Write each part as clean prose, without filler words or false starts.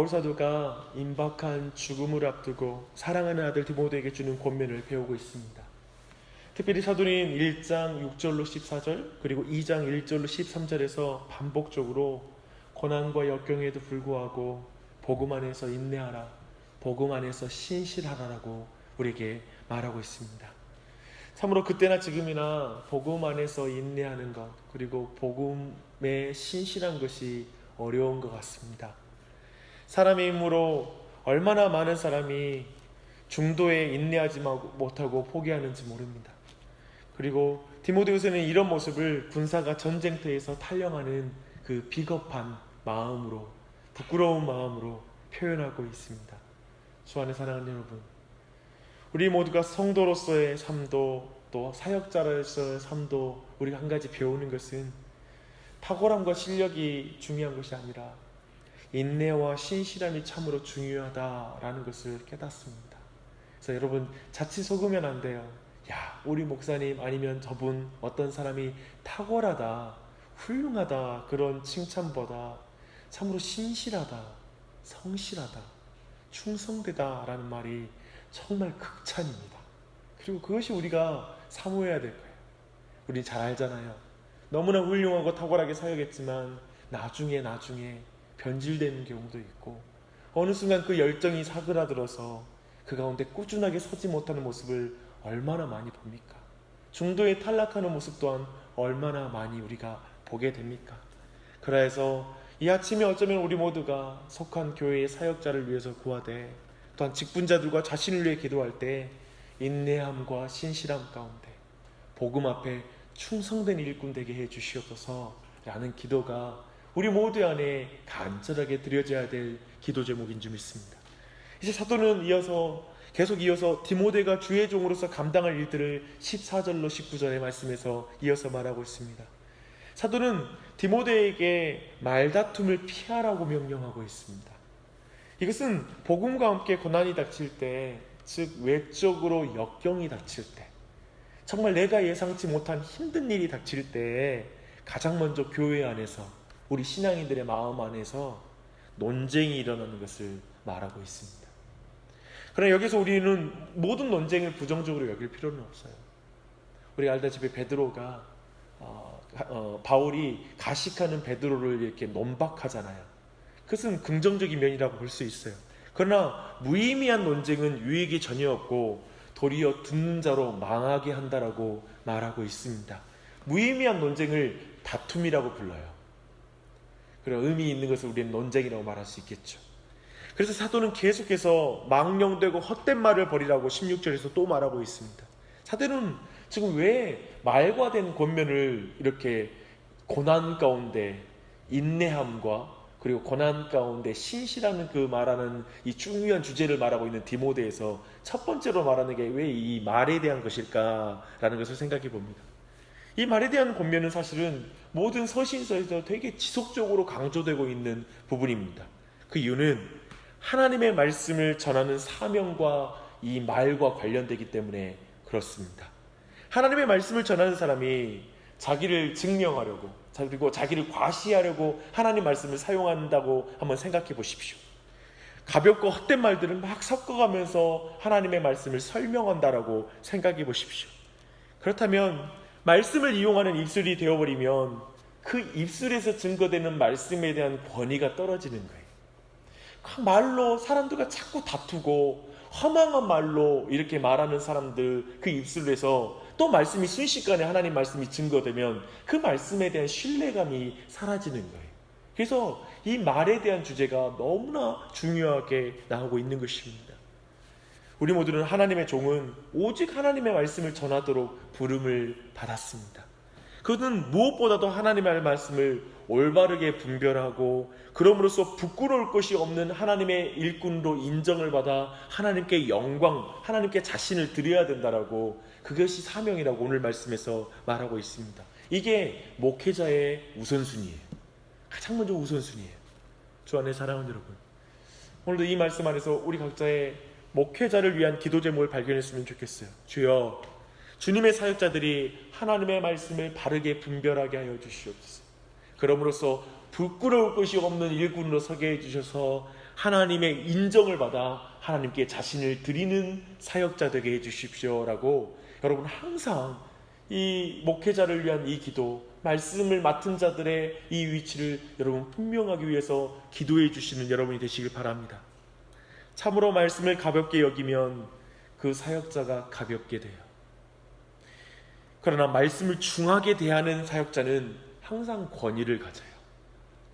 바울 사도가 임박한 죽음을 앞두고 사랑하는 아들 디모데에게 주는 권면을 배우고 있습니다. 특별히 사도는 1장 6절로 14절 그리고 2장 1절로 13절에서 반복적으로 고난과 역경에도 불구하고 복음 안에서 인내하라, 복음 안에서 신실하라라고 우리에게 말하고 있습니다. 참으로 그때나 지금이나 복음 안에서 인내하는 것, 그리고 복음에 신실한 것이 어려운 것 같습니다. 사람의 힘으로 얼마나 많은 사람이 중도에 인내하지 못하고 포기하는지 모릅니다. 그리고 디모데후서는 이런 모습을 군사가 전쟁터에서 탈영하는 그 비겁한 마음으로, 부끄러운 마음으로 표현하고 있습니다. 주 안에 사랑하는 여러분, 우리 모두가 성도로서의 삶도 또 사역자로서의 삶도 우리가 한 가지 배우는 것은 탁월함과 실력이 중요한 것이 아니라 인내와 신실함이 참으로 중요하다라는 것을 깨닫습니다. 그래서 여러분, 자칫 속으면 안 돼요. 야, 우리 목사님 아니면 저분 어떤 사람이 탁월하다, 훌륭하다, 그런 칭찬보다 참으로 신실하다, 성실하다, 충성되다라는 말이 정말 극찬입니다. 그리고 그것이 우리가 사모해야 될 거예요. 우리 잘 알잖아요. 너무나 훌륭하고 탁월하게 사역했지만 나중에 변질되는 경우도 있고, 어느 순간 그 열정이 사그라들어서 그 가운데 꾸준하게 서지 못하는 모습을 얼마나 많이 봅니까? 중도에 탈락하는 모습 또한 얼마나 많이 우리가 보게 됩니까? 그래서 이 아침에 어쩌면 우리 모두가 속한 교회의 사역자를 위해서 구하되, 또한 직분자들과 자신을 위해 기도할 때 인내함과 신실함 가운데 복음 앞에 충성된 일꾼 되게 해 주시옵소서 라는 기도가 우리 모두 안에 간절하게 드려져야 될 기도 제목인 줄 믿습니다. 이제 사도는 계속 이어서 디모데가 주의 종으로서 감당할 일들을 14절로 19절의 말씀에서 이어서 말하고 있습니다. 사도는 디모데에게 말다툼을 피하라고 명령하고 있습니다. 이것은 복음과 함께 고난이 닥칠 때, 즉 외적으로 역경이 닥칠 때, 정말 내가 예상치 못한 힘든 일이 닥칠 때 가장 먼저 교회 안에서, 우리 신앙인들의 마음 안에서 논쟁이 일어나는 것을 말하고 있습니다. 그러나 여기서 우리는 모든 논쟁을 부정적으로 여길 필요는 없어요. 우리가 알다시피 베드로가 바울이 가식하는 베드로를 이렇게 논박하잖아요. 그것은 긍정적인 면이라고 볼 수 있어요. 그러나 무의미한 논쟁은 유익이 전혀 없고 도리어 듣는 자로 망하게 한다라고 말하고 있습니다. 무의미한 논쟁을 다툼이라고 불러요. 그리고 의미 있는 것을 우리는 논쟁이라고 말할 수 있겠죠. 그래서 사도는 계속해서 망령되고 헛된 말을 버리라고 16절에서 또 말하고 있습니다. 사도는 지금 왜 말과 된 권면을 이렇게 고난 가운데 인내함과 그리고 고난 가운데 신실하는 그 말하는 이 중요한 주제를 말하고 있는 디모데에서 첫 번째로 말하는 게 왜 이 말에 대한 것일까라는 것을 생각해 봅니다. 이 말에 대한 권면은 사실은 모든 서신서에서 되게 지속적으로 강조되고 있는 부분입니다. 그 이유는 하나님의 말씀을 전하는 사명과 이 말과 관련되기 때문에 그렇습니다. 하나님의 말씀을 전하는 사람이 자기를 증명하려고, 그리고 자기를 과시하려고 하나님 말씀을 사용한다고 한번 생각해 보십시오. 가볍고 헛된 말들을 막 섞어가면서 하나님의 말씀을 설명한다라고 생각해 보십시오. 그렇다면 말씀을 이용하는 입술이 되어버리면 그 입술에서 증거되는 말씀에 대한 권위가 떨어지는 거예요. 그 말로 사람들과 자꾸 다투고 허망한 말로 이렇게 말하는 사람들 그 입술에서 또 말씀이 순식간에 하나님 말씀이 증거되면 그 말씀에 대한 신뢰감이 사라지는 거예요. 그래서 이 말에 대한 주제가 너무나 중요하게 나오고 있는 것입니다. 우리 모두는 하나님의 종은 오직 하나님의 말씀을 전하도록 부름을 받았습니다. 그것은 무엇보다도 하나님의 말씀을 올바르게 분별하고 그럼으로써 부끄러울 것이 없는 하나님의 일꾼으로 인정을 받아 하나님께 영광, 하나님께 자신을 드려야 된다라고, 그것이 사명이라고 오늘 말씀에서 말하고 있습니다. 이게 목회자의 우선순위예요. 가장 먼저 우선순위예요. 주 안에 사랑하는 여러분, 오늘도 이 말씀 안에서 우리 각자의 목회자를 위한 기도 제목을 발견했으면 좋겠어요. 주여, 주님의 사역자들이 하나님의 말씀을 바르게 분별하게 하여 주시옵소서. 그럼으로써 부끄러울 것이 없는 일꾼으로 서게 해주셔서 하나님의 인정을 받아 하나님께 자신을 드리는 사역자 되게 해주십시오라고 여러분 항상 이 목회자를 위한 이 기도, 말씀을 맡은 자들의 이 위치를 여러분 분명하기 위해서 기도해 주시는 여러분이 되시길 바랍니다. 참으로 말씀을 가볍게 여기면 그 사역자가 가볍게 돼요. 그러나 말씀을 중하게 대하는 사역자는 항상 권위를 가져요.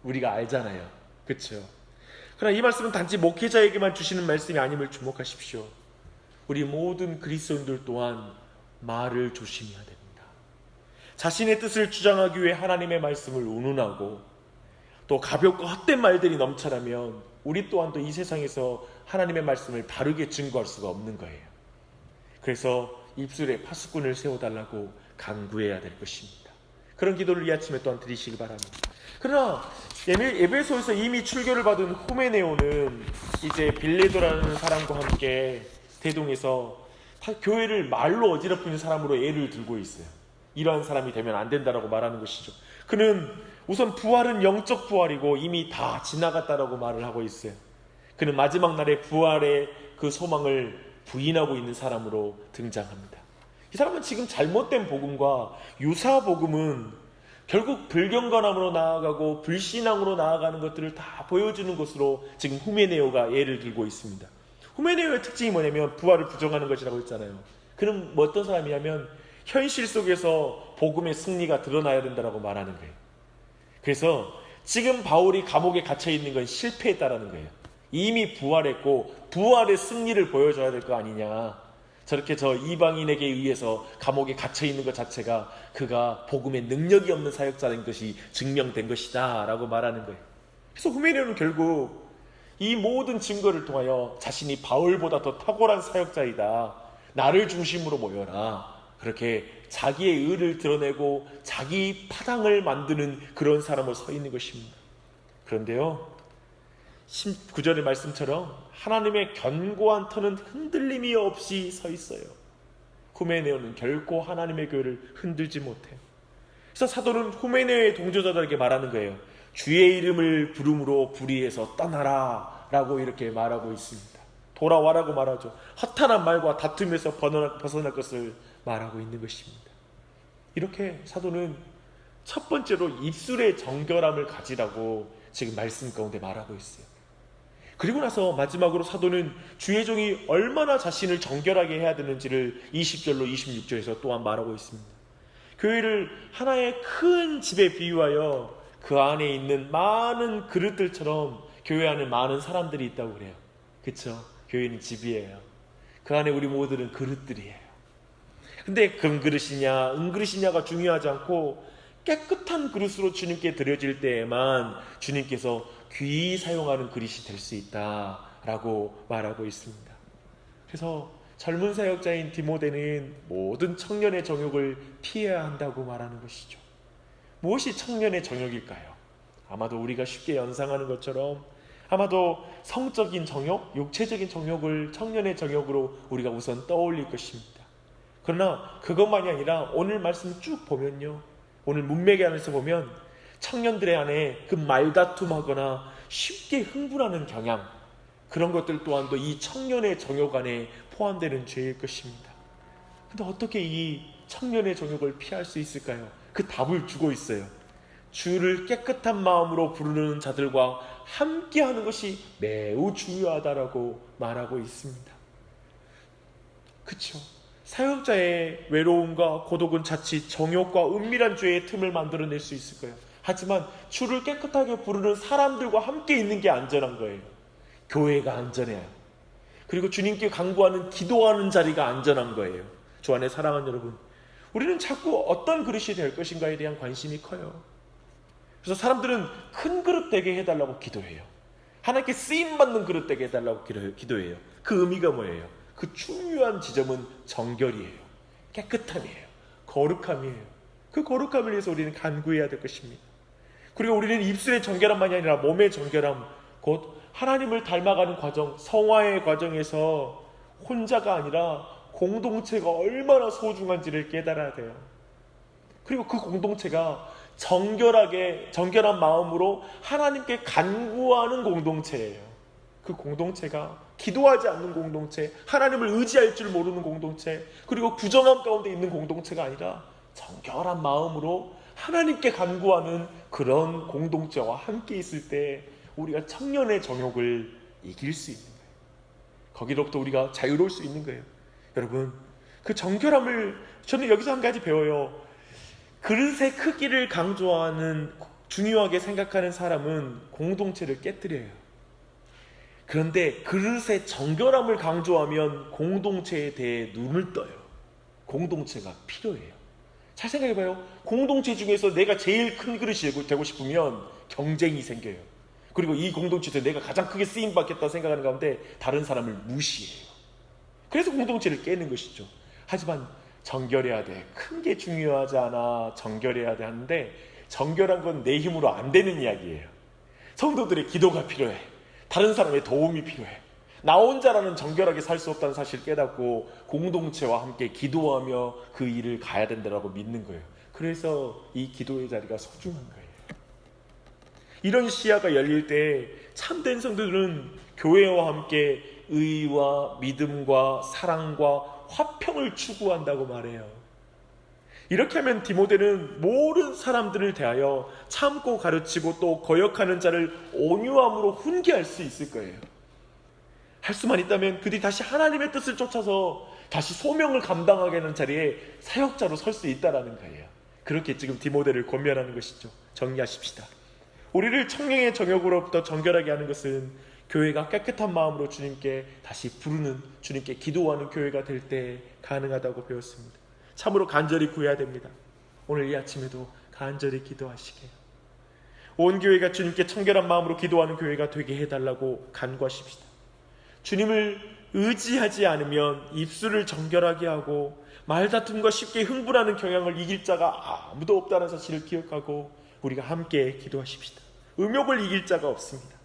우리가 알잖아요. 그렇죠? 그러나 이 말씀은 단지 목회자에게만 주시는 말씀이 아님을 주목하십시오. 우리 모든 그리스도인들 또한 말을 조심해야 됩니다. 자신의 뜻을 주장하기 위해 하나님의 말씀을 운운하고 또 가볍고 헛된 말들이 넘쳐나면 우리 또한 또 이 세상에서 하나님의 말씀을 바르게 증거할 수가 없는 거예요. 그래서 입술에 파수꾼을 세워달라고 간구해야 될 것입니다. 그런 기도를 이 아침에 또한 드리시기 바랍니다. 그러나 에베소에서 이미 출교를 받은 후메네오는 이제 빌레도라는 사람과 함께 대동해서 교회를 말로 어지럽히는 사람으로 애를 들고 있어요. 이러한 사람이 되면 안 된다라고 말하는 것이죠. 그는 우선 부활은 영적 부활이고 이미 다 지나갔다라고 말을 하고 있어요. 그는 마지막 날에 부활의 그 소망을 부인하고 있는 사람으로 등장합니다. 이 사람은 지금 잘못된 복음과 유사 복음은 결국 불경건함으로 나아가고 불신앙으로 나아가는 것들을 다 보여주는 것으로 지금 후메네오가 예를 들고 있습니다. 후메네오의 특징이 뭐냐면 부활을 부정하는 것이라고 했잖아요. 그는 뭐 어떤 사람이냐면 현실 속에서 복음의 승리가 드러나야 된다고 말하는 거예요. 그래서 지금 바울이 감옥에 갇혀 있는 건 실패했다라는 거예요. 이미 부활했고 부활의 승리를 보여줘야 될 거 아니냐. 저렇게 저 이방인에게 의해서 감옥에 갇혀 있는 것 자체가 그가 복음의 능력이 없는 사역자인 것이 증명된 것이다 라고 말하는 거예요. 그래서 후메네오는 결국 이 모든 증거를 통하여 자신이 바울보다 더 탁월한 사역자이다, 나를 중심으로 모여라, 그렇게 자기의 의를 드러내고 자기 파당을 만드는 그런 사람으로 서 있는 것입니다. 그런데요, 19절의 말씀처럼 하나님의 견고한 터는 흔들림이 없이 서 있어요. 후메네오는 결코 하나님의 교회를 흔들지 못해요. 그래서 사도는 후메네오의 동조자들에게 말하는 거예요. 주의 이름을 부름으로 불의에서 떠나라 라고 이렇게 말하고 있습니다. 돌아와라고 말하죠. 허탄한 말과 다툼에서 벗어날 것을 말하고 있는 것입니다. 이렇게 사도는 첫 번째로 입술의 정결함을 가지라고 지금 말씀 가운데 말하고 있어요. 그리고 나서 마지막으로 사도는 주의 종이 얼마나 자신을 정결하게 해야 되는지를 20절로 26절에서 또한 말하고 있습니다. 교회를 하나의 큰 집에 비유하여 그 안에 있는 많은 그릇들처럼 교회 안에 많은 사람들이 있다고 그래요. 그렇죠? 교회는 집이에요. 그 안에 우리 모두는 그릇들이에요. 근데 금그릇이냐 은그릇이냐가 중요하지 않고 깨끗한 그릇으로 주님께 드려질 때에만 주님께서 귀히 사용하는 그릇이 될 수 있다라고 말하고 있습니다. 그래서 젊은 사역자인 디모데는 모든 청년의 정욕을 피해야 한다고 말하는 것이죠. 무엇이 청년의 정욕일까요? 아마도 우리가 쉽게 연상하는 것처럼 아마도 성적인 정욕, 육체적인 정욕을 청년의 정욕으로 우리가 우선 떠올릴 것입니다. 그러나 그것만이 아니라 오늘 말씀 쭉 보면요, 오늘 문맥에 안에서 보면 청년들의 안에 그 말다툼하거나 쉽게 흥분하는 경향, 그런 것들 또한도 이 청년의 정욕 안에 포함되는 죄일 것입니다. 근데 어떻게 이 청년의 정욕을 피할 수 있을까요? 그 답을 주고 있어요. 주를 깨끗한 마음으로 부르는 자들과 함께하는 것이 매우 중요하다라고 말하고 있습니다. 그렇죠? 사역자의 외로움과 고독은 자칫 정욕과 은밀한 죄의 틈을 만들어낼 수 있을 거예요. 하지만 주를 깨끗하게 부르는 사람들과 함께 있는 게 안전한 거예요. 교회가 안전해요. 그리고 주님께 간구하는 기도하는 자리가 안전한 거예요. 주 안에 사랑하는 여러분, 우리는 자꾸 어떤 그릇이 될 것인가에 대한 관심이 커요. 그래서 사람들은 큰 그릇 되게 해달라고 기도해요. 하나님께 쓰임받는 그릇 되게 해달라고 기도해요. 그 의미가 뭐예요? 그 중요한 지점은 정결이에요. 깨끗함이에요. 거룩함이에요. 그 거룩함을 위해서 우리는 간구해야 될 것입니다. 그리고 우리는 입술의 정결함만이 아니라 몸의 정결함, 곧 하나님을 닮아가는 과정, 성화의 과정에서 혼자가 아니라 공동체가 얼마나 소중한지를 깨달아야 돼요. 그리고 그 공동체가 정결한 마음으로 하나님께 간구하는 공동체예요. 그 공동체가 기도하지 않는 공동체, 하나님을 의지할 줄 모르는 공동체, 그리고 부정함 가운데 있는 공동체가 아니라 정결한 마음으로 하나님께 간구하는 그런 공동체와 함께 있을 때 우리가 청년의 정욕을 이길 수 있는 거예요. 거기로부터 우리가 자유로울 수 있는 거예요. 여러분, 그 정결함을 저는 여기서 한 가지 배워요. 그릇의 크기를 강조하는, 중요하게 생각하는 사람은 공동체를 깨뜨려요. 그런데 그릇의 정결함을 강조하면 공동체에 대해 눈을 떠요. 공동체가 필요해요. 잘 생각해봐요. 공동체 중에서 내가 제일 큰 그릇이 되고 싶으면 경쟁이 생겨요. 그리고 이 공동체에서 내가 가장 크게 쓰임받겠다 생각하는 가운데 다른 사람을 무시해요. 그래서 공동체를 깨는 것이죠. 하지만 정결해야 돼, 큰 게 중요하지 않아, 정결해야 돼 하는데, 정결한 건 내 힘으로 안 되는 이야기예요. 성도들의 기도가 필요해. 다른 사람의 도움이 필요해. 나 혼자라는 정결하게 살 수 없다는 사실을 깨닫고 공동체와 함께 기도하며 그 일을 가야 된다고 믿는 거예요. 그래서 이 기도의 자리가 소중한 거예요. 이런 시야가 열릴 때 참된 성도들은 교회와 함께 의와 믿음과 사랑과 화평을 추구한다고 말해요. 이렇게 하면 디모데는 모든 사람들을 대하여 참고 가르치고 또 거역하는 자를 온유함으로 훈계할 수 있을 거예요. 할 수만 있다면 그들이 다시 하나님의 뜻을 쫓아서 다시 소명을 감당하게 하는 자리에 사역자로 설 수 있다는 거예요. 그렇게 지금 디모데를 권면하는 것이죠. 정리하십시다. 우리를 청령의 정욕으로부터 정결하게 하는 것은 교회가 깨끗한 마음으로 주님께 다시 부르는, 주님께 기도하는 교회가 될 때 가능하다고 배웠습니다. 참으로 간절히 구해야 됩니다. 오늘 이 아침에도 간절히 기도하시게요. 온 교회가 주님께 청결한 마음으로 기도하는 교회가 되게 해달라고 간구하십시다. 주님을 의지하지 않으면 입술을 정결하게 하고 말다툼과 쉽게 흥분하는 경향을 이길 자가 아무도 없다는 사실을 기억하고 우리가 함께 기도하십시다. 음욕을 이길 자가 없습니다.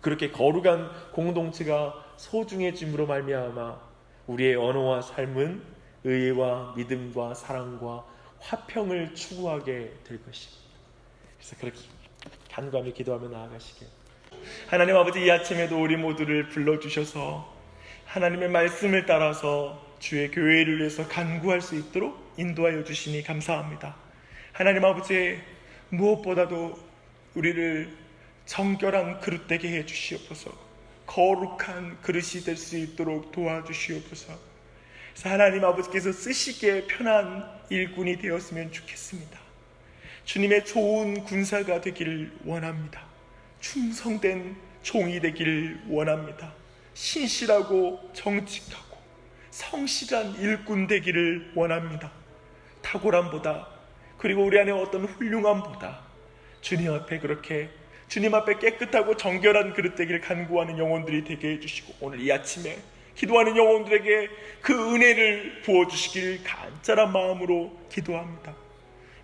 그렇게 거룩한 공동체가 소중해짐으로 말미암아 우리의 언어와 삶은 의와 믿음과 사랑과 화평을 추구하게 될 것입니다. 그래서 그렇게 간구하며 기도하며 나아가시길. 하나님 아버지, 이 아침에도 우리 모두를 불러주셔서 하나님의 말씀을 따라서 주의 교회를 위해서 간구할 수 있도록 인도하여 주시니 감사합니다. 하나님 아버지, 무엇보다도 우리를 정결한 그릇 되게 해주시옵소서. 거룩한 그릇이 될 수 있도록 도와주시옵소서. 하나님 아버지께서 쓰시기에 편한 일꾼이 되었으면 좋겠습니다. 주님의 좋은 군사가 되기를 원합니다. 충성된 종이 되기를 원합니다. 신실하고 정직하고 성실한 일꾼 되기를 원합니다. 탁월함보다, 그리고 우리 안에 어떤 훌륭함보다 주님 앞에 그렇게 주님 앞에 깨끗하고 정결한 그릇 되기를 간구하는 영혼들이 되게 해주시고, 오늘 이 아침에 기도하는 영혼들에게 그 은혜를 부어주시길 간절한 마음으로 기도합니다.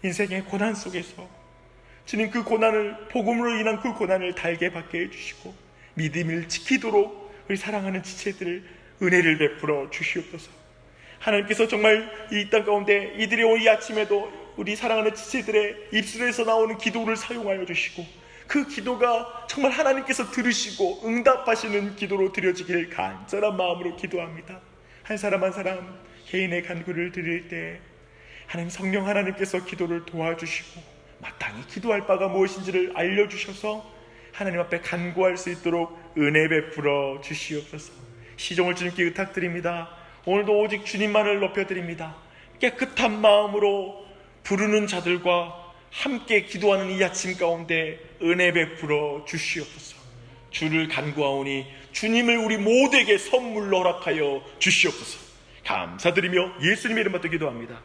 인생의 고난 속에서 주님, 그 고난을, 복음으로 인한 그 고난을 달게 받게 해주시고 믿음을 지키도록 우리 사랑하는 지체들을 은혜를 베풀어 주시옵소서. 하나님께서 정말 이 땅 가운데 이들이 오늘 이 아침에도 우리 사랑하는 지체들의 입술에서 나오는 기도를 사용하여 주시고, 그 기도가 정말 하나님께서 들으시고 응답하시는 기도로 드려지길 간절한 마음으로 기도합니다. 한 사람 한 사람 개인의 간구를 드릴 때 하나님 성령 하나님께서 기도를 도와주시고 마땅히 기도할 바가 무엇인지를 알려주셔서 하나님 앞에 간구할 수 있도록 은혜 베풀어 주시옵소서. 시종을 주님께 의탁드립니다. 오늘도 오직 주님만을 높여드립니다. 깨끗한 마음으로 부르는 자들과 함께 기도하는 이 아침 가운데 은혜 베풀어 주시옵소서. 주를 간구하오니 주님을 우리 모두에게 선물로 허락하여 주시옵소서. 감사드리며 예수님의 이름 받들어 기도합니다.